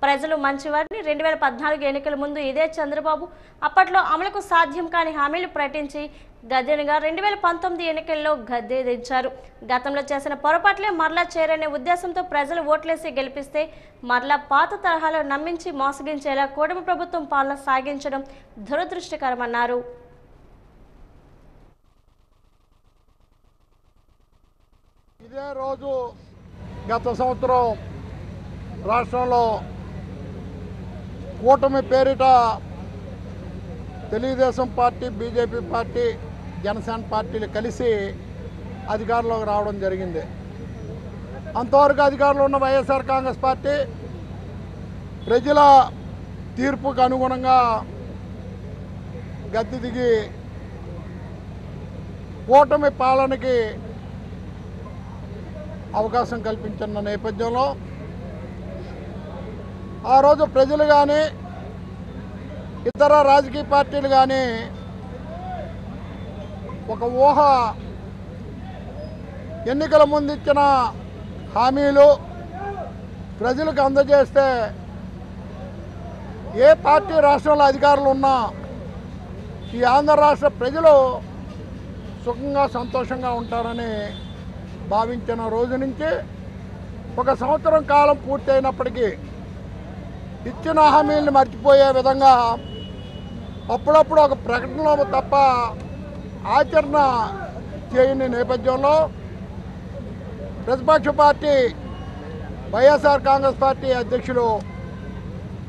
ప్రజలు మంచివారిని 2014 ఎన్నికల ముందు ఇదే చంద్రబాబు అప్పట్లో అమలుకు సాధ్యం కాని హామీలు ప్రకటించి గద్దెనుగా 2019 ఎన్నికల్లో గద్దెదించారు. గతంలో చేసిన పొరపాట్లే మరలా చేరనే ఉద్దేశంతో ప్రజలు ఓట్లేసి గెలిపిస్తే మరలా పాత తరహాలో నమ్మించి మోసగించేలా కూటమి ప్రభుత్వం పాలన సాగించడం దురదృష్టకరమన్నారు. ఇదే రోజు గత సంవత్సరం రాష్ట్రంలో కూటమి పేరిట Telugu Desam party, BJP party, Janasena పార్టీలు కలిసి అధికారంలోకి రావడం జరిగింది. అంతవరకు అధికారంలో ఉన్న వైఎస్ఆర్ కాంగ్రెస్ పార్టీ ప్రజల తీర్పుకు అనుగుణంగా గద్దె దిగి కూటమి పాలనకి అవకాశం కల్పించిన నేపథ్యంలో ఆ రోజు ప్రజలు కానీ ఇతర రాజకీయ పార్టీలు కానీ ఒక ఊహ ఎన్నికల ముందు ఇచ్చిన హామీలు ప్రజలకు అందజేస్తే ఏ పార్టీ రాష్ట్రంలో అధికారులు ఉన్నా ఈ ఆంధ్ర రాష్ట్ర ప్రజలు సుఖంగా సంతోషంగా ఉంటారని భావించిన రోజు నుంచి 1 సంవత్సరం కాలం పూర్తయినప్పటికీ ఇచ్చిన హామీలను మర్చిపోయే విధంగా అప్పుడప్పుడు ఒక ప్రకటనలో తప్ప ఆచరణ చేయని నేపథ్యంలో ప్రతిపక్ష పార్టీ వైఎస్ఆర్ కాంగ్రెస్ పార్టీ అధ్యక్షులు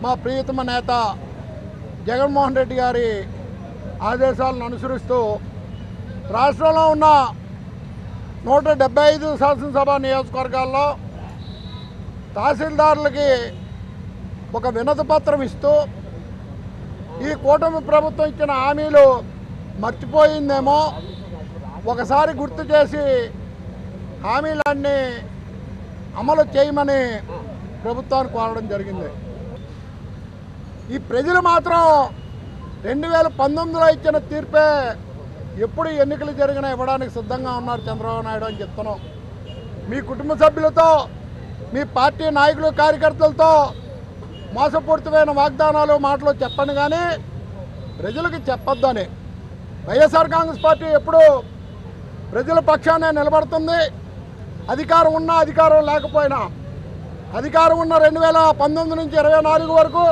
మా ప్రియతమ నేత జగన్మోహన్ రెడ్డి గారి ఆదేశాలను అనుసరిస్తూ రాష్ట్రంలో ఉన్న 175 శాసనసభ నియోజకవర్గాల్లో తహసీల్దారులకి ఒక వినతి పత్రం ఇస్తూ ఈ కూటమి ప్రభుత్వం ఇచ్చిన హామీలు మర్చిపోయిందేమో ఒకసారి గుర్తు చేసి హామీలన్నీ అమలు చేయమని ప్రభుత్వాన్ని కోరడం జరిగింది. ఈ ప్రజలు మాత్రం 2019లో ఇచ్చిన తీర్పే ఎప్పుడు ఎన్నికలు జరిగినా ఇవ్వడానికి సిద్ధంగా ఉన్నారు చంద్రబాబు నాయుడు అని చెప్తున్నాం. మీ కుటుంబ సభ్యులతో, మీ పార్టీ నాయకులు, కార్యకర్తలతో మోసపూరితమైన వాగ్దానాలు, మాటలు చెప్పండి కానీ ప్రజలకు చెప్పొద్దని. వైఎస్ఆర్ కాంగ్రెస్ పార్టీ ఎప్పుడు ప్రజల పక్షానే నిలబడుతుంది. అధికారం ఉన్నా, అధికారం లేకపోయినా, అధికారం ఉన్న 2019 నుంచి 24 వరకు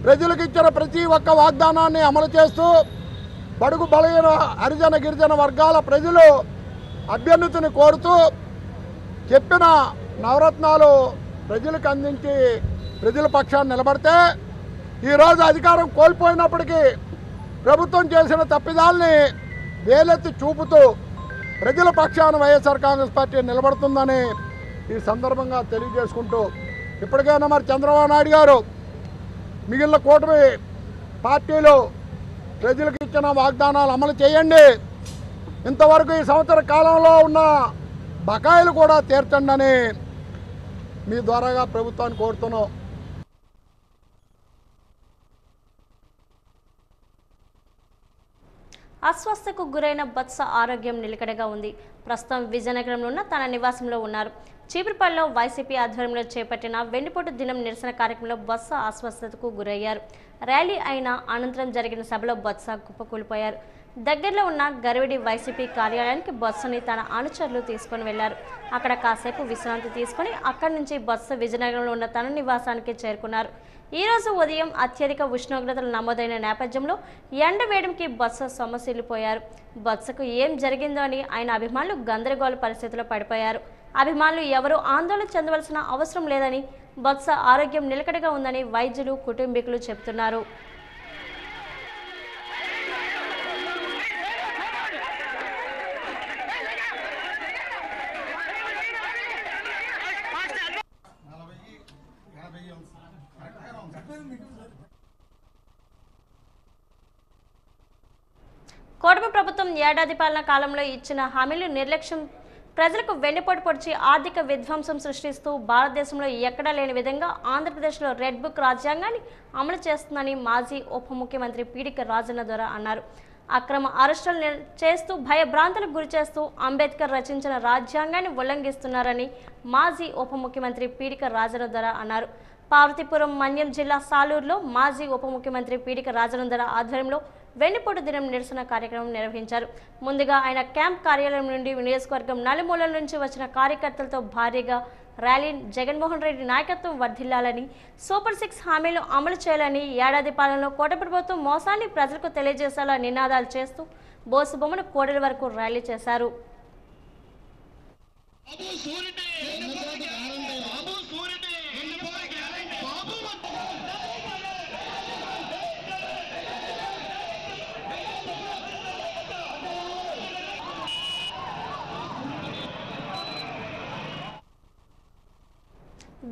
ప్రజలకు ఇచ్చిన ప్రతి ఒక్క వాగ్దానాన్ని అమలు చేస్తూ బడుగు బలహీన హరిజన గిరిజన వర్గాల ప్రజలు అభ్యున్నతిని కోరుతూ చెప్పిన నవరత్నాలు ప్రజలకు అందించి ప్రజల పక్షాన్ని నిలబడితే ఈరోజు అధికారం కోల్పోయినప్పటికీ ప్రభుత్వం చేసిన తప్పిదాల్ని వేలెత్తి చూపుతూ ప్రజల పక్షాన వైఎస్ఆర్ కాంగ్రెస్ పార్టీ నిలబడుతుందని ఈ సందర్భంగా తెలియజేసుకుంటూ, ఇప్పటికైనా మరి చంద్రబాబు నాయుడు గారు మిగిలిన కూటమి పార్టీలు ప్రజలకు ఇచ్చిన వాగ్దానాలు అమలు చేయండి. ఇంతవరకు ఈ సంవత్సర కాలంలో ఉన్న బకాయిలు కూడా తీర్చండి అని మీ ద్వారాగా ప్రభుత్వాన్ని కోరుతున్నాం. అస్వస్థకు గురైన బొత్స ఆరోగ్యం నిలకడగా ఉంది. ప్రస్తుతం విజయనగరంలో ఉన్న తన నివాసంలో ఉన్నారు. చీపురుపల్లిలో వైసీపీ ఆధ్వర్యంలో చేపట్టిన వెన్నుపోటు దినం నిరసన కార్యక్రమంలో బొత్స అస్వస్థతకు గురయ్యారు. ర్యాలీ అయిన అనంతరం జరిగిన సభలో బొత్స కుప్పకూలిపోయారు. దగ్గరలో ఉన్న గరివిడి వైసీపీ కార్యాలయానికి బొత్సని తన అనుచరులు తీసుకొని వెళ్లారు. అక్కడ కాసేపు విశ్రాంతి తీసుకుని అక్కడి నుంచి బొత్స విజయనగరంలో ఉన్న తన నివాసానికి చేరుకున్నారు. ఈ రోజు ఉదయం అత్యధిక ఉష్ణోగ్రతలు నమోదైన నేపథ్యంలో ఎండ వేడికి బొత్స సొమ్మసిల్లిపోయారు. బొత్సకు ఏం జరిగిందో అని ఆయన అభిమానులు గందరగోళ పరిస్థితిలో పడిపోయారు. అభిమానులు ఎవరూ ఆందోళన చెందవలసిన అవసరం లేదని, బొత్స ఆరోగ్యం నిలకడగా ఉందని వైద్యులు, కుటుంబీకులు చెబుతున్నారు. కూటమి ప్రభుత్వం ఏడాది పాలన కాలంలో ఇచ్చిన హామీలు నిర్లక్ష్యం ప్రజలకు వెన్నుపోటు పొడిచి ఆర్థిక విధ్వంసం సృష్టిస్తూ భారతదేశంలో ఎక్కడా లేని విధంగా ఆంధ్రప్రదేశ్లో రెడ్ బుక్ రాజ్యాంగాన్ని అమలు చేస్తుందని మాజీ ఉప ముఖ్యమంత్రి పీడిక రాజన్న ద్వారా అన్నారు. అక్రమ అరెస్టులు చేస్తూ భయభ్రాంతులకు గురి చేస్తూ అంబేద్కర్ రచించిన రాజ్యాంగాన్ని ఉల్లంఘిస్తున్నారని మాజీ ఉప ముఖ్యమంత్రి పీడిక రాజన్న ద్వారా అన్నారు. పార్వతీపురం మన్యం జిల్లా సాలూరులో మాజీ ఉప ముఖ్యమంత్రి పీడిక రాజన్న ద్వారా ఆధ్వర్యంలో వెన్నుపోటు దినం నిరసన కార్యక్రమం నిర్వహించారు. ముందుగా ఆయన క్యాంప్ కార్యాలయం నుండి నియోజకవర్గం నలుమూలల నుంచి వచ్చిన కార్యకర్తలతో భారీగా ర్యాలీ జగన్మోహన్ రెడ్డి నాయకత్వం వర్ధిల్లాలని, సూపర్ 6 హామీలు అమలు చేయాలని, ఏడాది పాలనలో కూటమి ప్రభుత్వం మోసాన్ని ప్రజలకు తెలియజేసేలా నినాదాలు చేస్తూ బోసుబొమ్మను కోడెల వరకు ర్యాలీ చేశారు.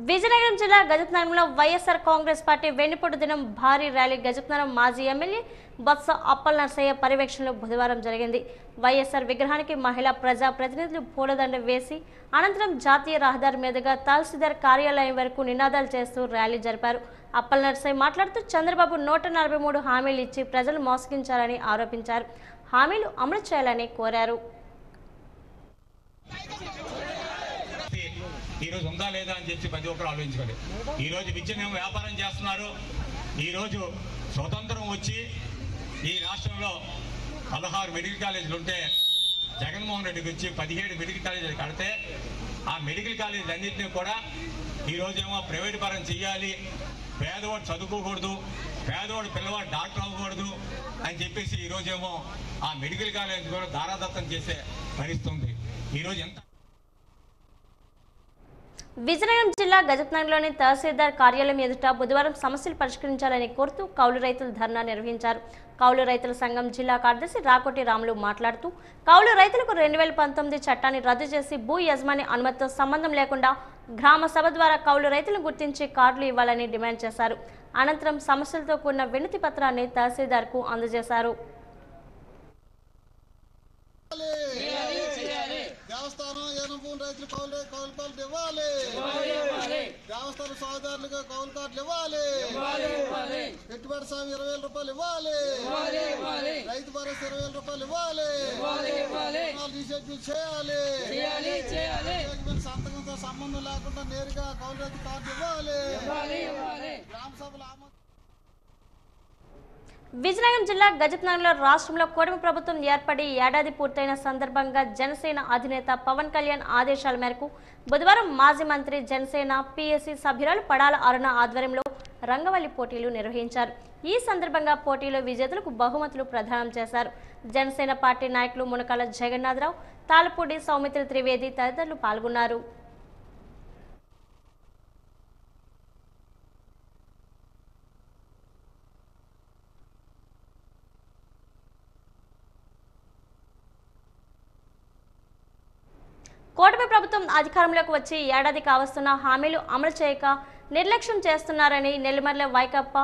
విజయనగరం జిల్లా గజపతినగరంలో వైఎస్ఆర్ కాంగ్రెస్ పార్టీ వెన్నుపోటు దినం భారీ ర్యాలీ గజపతినగరం మాజీ ఎమ్మెల్యే బొత్స అప్పల్ నర్సయ్య పర్యవేక్షణలో బుధవారం జరిగింది. వైఎస్ఆర్ విగ్రహానికి మహిళా ప్రజా ప్రతినిధులు పూలదండ వేసి అనంతరం జాతీయ రహదారి మీదుగా తహసీల్దార్ కార్యాలయం వరకు నినాదాలు చేస్తూ ర్యాలీ జరిపారు. అప్పల్ నర్సయ్య మాట్లాడుతూ చంద్రబాబు 143 హామీలు ఇచ్చి ప్రజలు మోసగించారని ఆరోపించారు. హామీలు అమలు చేయాలని కోరారు. ఈరోజు ఉందా లేదా అని చెప్పి ప్రతి ఒక్కరు ఆలోచించుకోండి. ఈరోజు విద్యను వ్యాపారం చేస్తున్నారు. ఈరోజు స్వతంత్రం వచ్చి ఈ రాష్ట్రంలో 16 మెడికల్ కాలేజీలు ఉంటే జగన్మోహన్ రెడ్డికి వచ్చి 17 మెడికల్ కాలేజీలు కడితే ఆ మెడికల్ కాలేజీలు అన్నింటినీ కూడా ఈరోజేమో ప్రైవేట్ పరం చేయాలి, పేదవాడు చదువుకోకూడదు, పేదవాడు పిల్లవాడు డాక్టర్ అవ్వకూడదు అని చెప్పేసి ఈరోజేమో ఆ మెడికల్ కాలేజీ కూడా దారాదత్తం చేసే పరిస్థితి ఉంది. ఈరోజు ఎంత విజయనగరం జిల్లా గజపతినగర్లోని తహసీల్దార్ కార్యాలయం ఎదుట బుధవారం సమస్యలు పరిష్కరించాలని కోరుతూ కౌలు రైతులు ధర్నా నిర్వహించారు. కౌలు రైతుల సంఘం జిల్లా కార్యదర్శి రాకోటి రాములు మాట్లాడుతూ కౌలు రైతులకు 2019 చట్టాన్ని రద్దు చేసి భూ యజమాని అనుమతితో సంబంధం లేకుండా గ్రామ సభ ద్వారా కౌలు రైతులను గుర్తించి కార్డులు ఇవ్వాలని డిమాండ్ చేశారు. అనంతరం సమస్యలతో కూడిన వినతి పత్రాన్ని తహసీల్దార్కు అందజేశారు. దేవస్థానం ఏనుగు రైతులు కౌలు ఇవ్వాలి. గ్రామస్తుల సహోదరులుగా కౌలు కార్డులు ఇవ్వాలి. పెట్టుబడి సాయం 20,000 రూపాయలు ఇవ్వాలి. రైతు భరోసా 20,000 రూపాయలు ఇవ్వాలి. రీషెడ్యూల్ చేయాలి. సంతకంతో సంబంధం లేకుండా నేరుగా కౌలు రైతు కార్డు ఇవ్వాలి. గ్రామ సభలు విజయనగరం జిల్లా గజపతినగరంలో రాష్ట్రంలో కూటమి ప్రభుత్వం ఏర్పడి ఏడాది పూర్తయిన సందర్భంగా జనసేన అధినేత పవన్ కళ్యాణ్ ఆదేశాల మేరకు బుధవారం మాజీ మంత్రి జనసేన పిఎస్సి సభ్యురాలు పడాల అరుణ ఆధ్వర్యంలో రంగవల్లి పోటీలు నిర్వహించారు. ఈ సందర్భంగా పోటీలో విజేతలకు బహుమతులు ప్రదానం చేశారు. జనసేన పార్టీ నాయకులు మునకాల జగన్నాథరావు, తాళపూడి సౌమిత్ర త్రివేది తదితరులు పాల్గొన్నారు. కూటమి ప్రభుత్వం అధికారంలోకి వచ్చి ఏడాది కావస్తున్న హామీలు అమలు చేయక నిర్లక్ష్యం చేస్తున్నారని నెల్లిమర్ల వైకాపా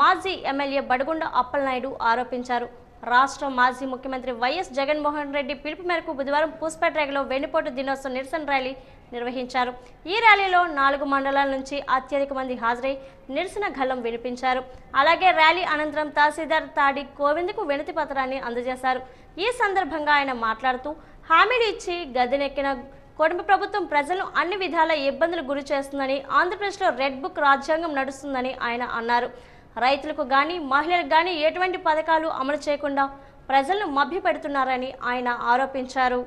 మాజీ ఎమ్మెల్యే బడుగుండ అప్పలనాయుడు ఆరోపించారు. రాష్ట్ర మాజీ ముఖ్యమంత్రి వైఎస్ జగన్మోహన్ రెడ్డి పిలుపు మేరకు బుధవారం పూసపేటలో వెన్నుపోటు దినోత్సవ నిరసన ర్యాలీ నిర్వహించారు. ఈ ర్యాలీలో 4 మండలాల నుంచి అత్యధిక మంది హాజరై నిరసన గళం వినిపించారు. అలాగే ర్యాలీ అనంతరం తహసీల్దార్ తాడి గోవింద్కు వినతి పత్రాన్ని అందజేశారు. ఈ సందర్భంగా ఆయన మాట్లాడుతూ హామీలు ఇచ్చి గద్దెనెక్కిన కూటమి ప్రభుత్వం ప్రజలను అన్ని విధాల ఇబ్బందులు గురి చేస్తుందని, ఆంధ్రప్రదేశ్లో రెడ్ బుక్ రాజ్యాంగం నడుస్తుందని ఆయన అన్నారు. రైతులకు గాని మహిళలకు గాని ఎటువంటి పథకాలు అమలు చేయకుండా ప్రజలను మభ్యపెడుతున్నారని ఆయన ఆరోపించారు.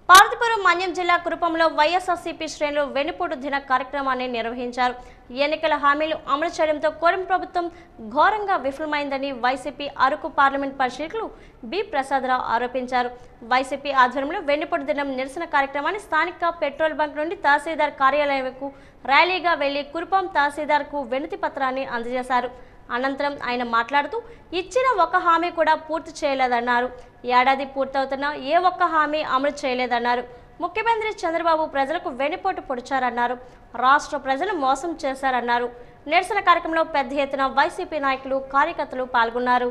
పార్వతీపురం మన్యం జిల్లా కురుపంలో వైఎస్ఆర్సీపీ శ్రేణులు వెన్నుపోటు దిన కార్యక్రమాన్ని నిర్వహించారు. ఎన్నికల హామీలు అమలు చేయడంతో కూటమి ప్రభుత్వం ఘోరంగా విఫలమైందని వైసీపీ అరకు పార్లమెంట్ పరిశీలకులు బి ప్రసాదరావు ఆరోపించారు. వైసీపీ ఆధ్వర్యంలో వెన్నుపోటు దినం నిరసన కార్యక్రమాన్ని స్థానిక పెట్రోల్ బంక్ నుండి తహసీల్దార్ కార్యాలయంకు ర్యాలీగా వెళ్లి కురుపం తహసీల్దార్కు వినతి పత్రాన్ని అందజేశారు. అనంతరం ఆయన మాట్లాడుతూ ఇచ్చిన ఒక్క హామీ కూడా పూర్తి చేయలేదన్నారు. ఏడాది పూర్తవుతున్నా ఏ ఒక్క హామీ అమలు చేయలేదన్నారు. ముఖ్యమంత్రి చంద్రబాబు ప్రజలకు వెన్నుపోటు పొడిచారన్నారు. రాష్ట్ర ప్రజలు మోసం చేశారన్నారు. నిరసన కార్యక్రమంలో పెద్ద ఎత్తున వైసీపీ నాయకులు, కార్యకర్తలు పాల్గొన్నారు.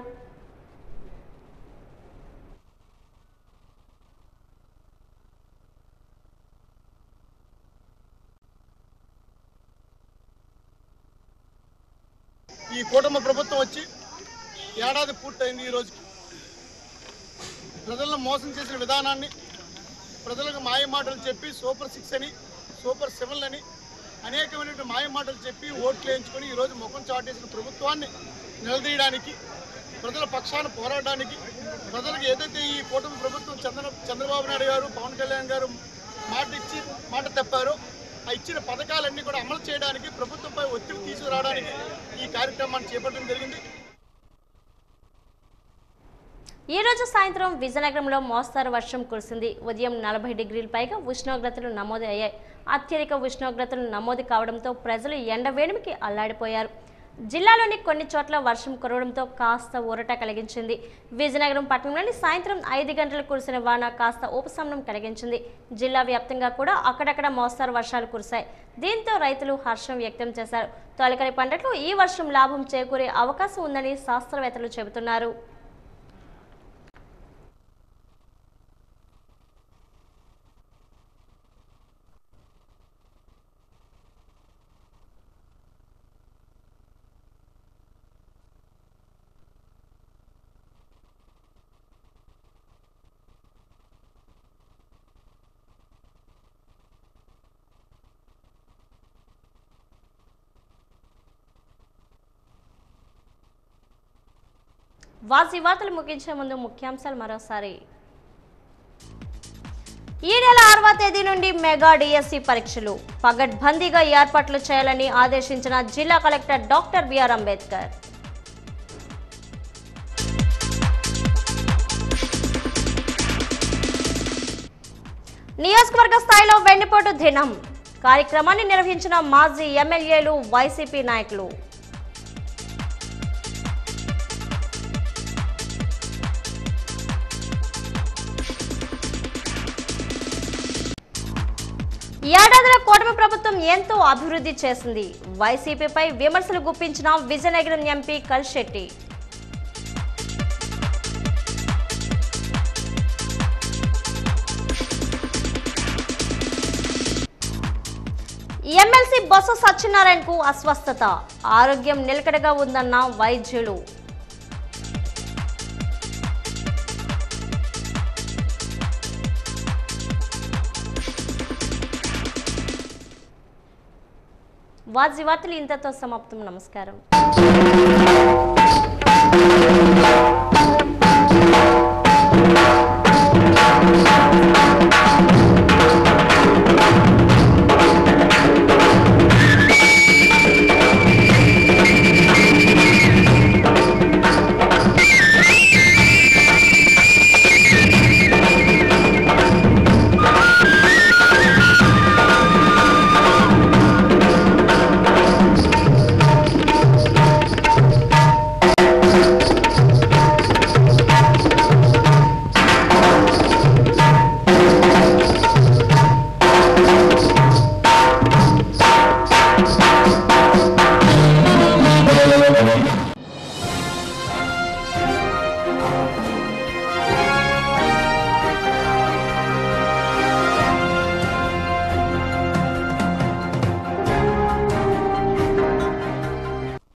ఈ కూటమి ప్రభుత్వం వచ్చి ఏడాది పూర్తయింది. ఈరోజుకి ప్రజలను మోసం చేసిన విధానాన్ని, ప్రజలకు మాయ మాటలు చెప్పి సూపర్ 6 అని, సూపర్ 7 అని అనేకమైన మాయ మాటలు చెప్పి ఓట్లు వేయించుకొని ఈరోజు ముఖం చాటేసిన ప్రభుత్వాన్ని నిలదీయడానికి, ప్రజల పక్షాన పోరాడడానికి, ప్రజలకు ఏదైతే ఈ కూటమి ప్రభుత్వం చంద్రబాబు నాయుడు గారు, పవన్ కళ్యాణ్ గారు మాట తప్పారో ఆ ఇచ్చిన పథకాలన్నీ కూడా అమలు చేయడానికి, ప్రభుత్వంపై ఒత్తిడి తీసుకురావడానికి ఈ కార్యక్రమాన్ని చేపట్టడం జరిగింది. ఈ రోజు సాయంత్రం విజయనగరంలో మోస్తారు వర్షం కురిసింది. ఉదయం 40 డిగ్రీల పైగా ఉష్ణోగ్రతలు నమోదు అయ్యాయి. అత్యధిక ఉష్ణోగ్రతలు నమోదు కావడంతో ప్రజలు ఎండవేడిమికి అల్లాడిపోయారు. జిల్లాలోని కొన్ని చోట్ల వర్షం కురవడంతో కాస్త ఊరట కలిగించింది. విజయనగరం పట్టణంలోని సాయంత్రం 5 గంటలకు కురిసిన వాన కాస్త ఉపశమనం కలిగించింది. జిల్లా వ్యాప్తంగా కూడా అక్కడక్కడ మోస్తారు వర్షాలు కురిశాయి. దీంతో రైతులు హర్షం వ్యక్తం చేశారు. తొలకరి పంటలకు ఈ వర్షం లాభం చేకూరే అవకాశం ఉందని శాస్త్రవేత్తలు చెబుతున్నారు. వార్తలు ముగించే ముందు ముఖ్యాంశాలు మరోసారి. ఈ నెల 6వ తేదీ నుండి మెగా డిఎస్సి పరీక్షలు పగడ్బందీగా ఏర్పాట్లు చేయాలని ఆదేశించిన జిల్లా కలెక్టర్ డాక్టర్ బిఆర్ అంబేద్కర్. నియోజకవర్గ స్థాయిలో వెన్నుపోటు దినం కార్యక్రమాన్ని నిర్వహించిన మాజీ ఎమ్మెల్యేలు, వైసీపీ నాయకులు. ఏడాదిలో కూటమి ప్రభుత్వం ఎంతో అభివృద్ధి చేసింది. వైసీపీపై విమర్శలు గుప్పించిన విజయనగరం ఎంపీ కల్శెట్టి. ఎమ్మెల్సీ బొత్స సత్యనారాయణకు అస్వస్థత, ఆరోగ్యం నిలకడగా ఉందన్న వైద్యులు. వార్తలు ఇంతతో సమాప్తం. నమస్కారం.